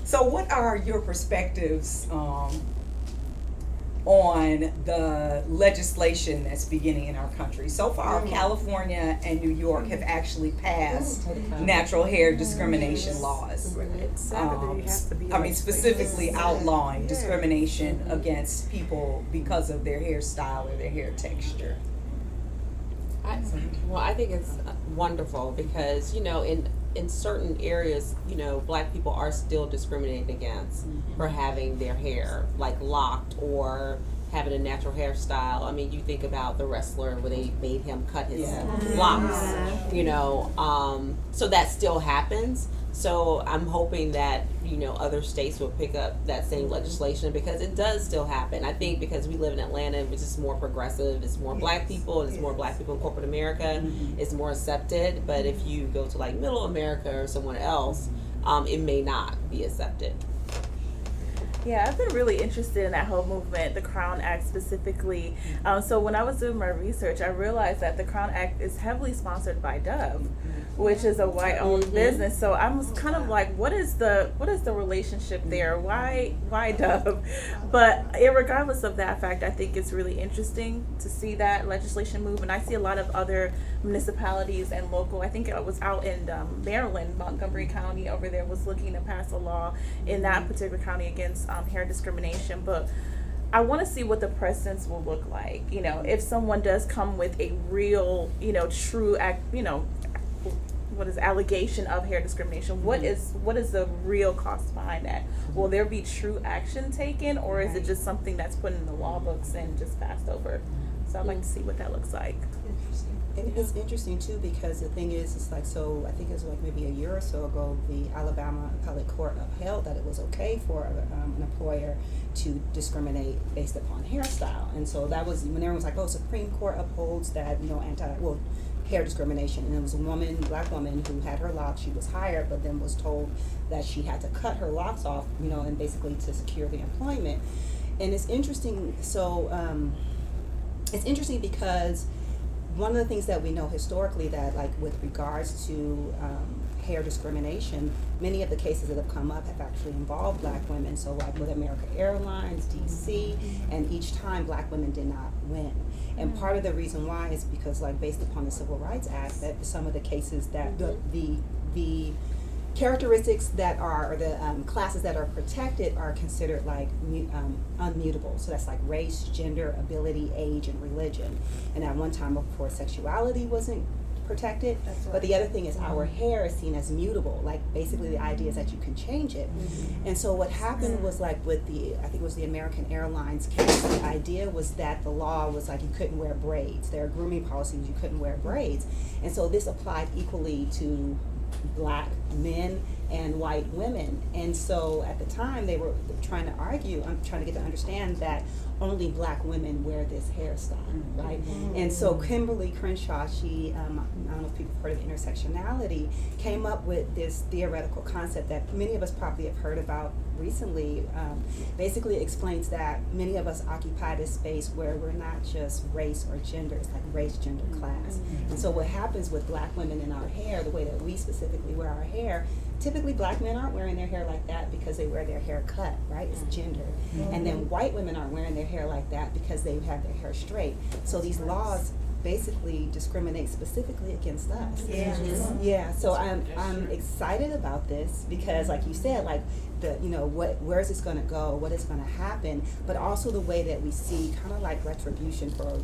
So what are your perspectives on the legislation that's beginning in our country? So far, California and New York have actually passed natural hair discrimination laws. It's sad that it has to be I mean, specifically outlawing discrimination against people because of their hairstyle or their hair texture. I think it's wonderful because, in certain areas, Black people are still discriminated against for having their hair like locked or having a natural hairstyle. I mean, you think about the wrestler where they made him cut his locks, so that still happens. So I'm hoping that, other states will pick up that same legislation because it does still happen. I think because we live in Atlanta, which is more progressive, it's more Black people, and it's more Black people in corporate America, it's more accepted. But if you go to like middle America or somewhere else, it may not be accepted. Yeah, I've been really interested in that whole movement, the Crown Act specifically. So when I was doing my research, I realized that the Crown Act is heavily sponsored by Dove, which is a white-owned business. So I was kind of like, what is the relationship there? Why Dove? But regardless of that fact, I think it's really interesting to see that legislation move. And I see a lot of other municipalities and local. I think it was out in Maryland, Montgomery County over there was looking to pass a law in that particular county against hair discrimination. But I want to see what the precedents will look like. If someone does come with a real, true act, what is allegation of hair discrimination, what is the real cost behind that? Will there be true action taken, or is it just something that's put in the law books and just passed over? So I'd like to see what that looks like. And it's interesting too because the thing is, it's like, so I think it was like maybe a year or so ago, the Alabama Appellate Court upheld that it was okay for an employer to discriminate based upon hairstyle. And so that was when everyone was like, oh, Supreme Court upholds that, hair discrimination. And it was a Black woman who had her locks. She was hired, but then was told that she had to cut her locks off, and basically to secure the employment. And it's interesting. So it's interesting because one of the things that we know historically that, like, with regards to hair discrimination, many of the cases that have come up have actually involved Black women. So, like with American Airlines, DC, and each time Black women did not win. And part of the reason why is because, like, based upon the Civil Rights Act, that some of the cases that the characteristics that are, or the classes that are protected are considered like unmutable. So that's like race, gender, ability, age, and religion. And at one time, of course, sexuality wasn't protected. That's right. But the other thing is our hair is seen as mutable. Like, basically the idea is that you can change it. And so what happened was, like, with I think it was the American Airlines case, the idea was that the law was like you couldn't wear braids. There are grooming policies, you couldn't wear braids. And so this applied equally to Black men and white women. And so at the time they were trying to argue, I'm trying to get to understand that only Black women wear this hairstyle, right? And so Kimberly Crenshaw, she, I don't know if people have heard of intersectionality, came up with this theoretical concept that many of us probably have heard about recently. Basically explains that many of us occupy this space where we're not just race or gender, it's like race, gender, class. And so what happens with Black women in our hair, the way that we specifically wear our hair, typically Black men aren't wearing their hair like that because they wear their hair cut, right? It's gender. And then white women aren't wearing their hair like that because they have their hair straight. So these laws basically discriminate specifically against us. Yeah. So I'm excited about this because, like you said, like where is this going to go? What is going to happen? But also the way that we see kind of like retribution for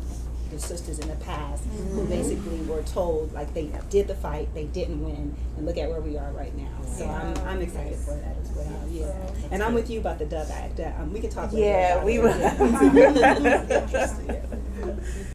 the sisters in the past who basically were told, like, they did the fight, they didn't win, and look at where we are right now. So I'm excited for that as well. Yeah, and I'm with you about the Dove Act. We can talk later. Yeah, we will.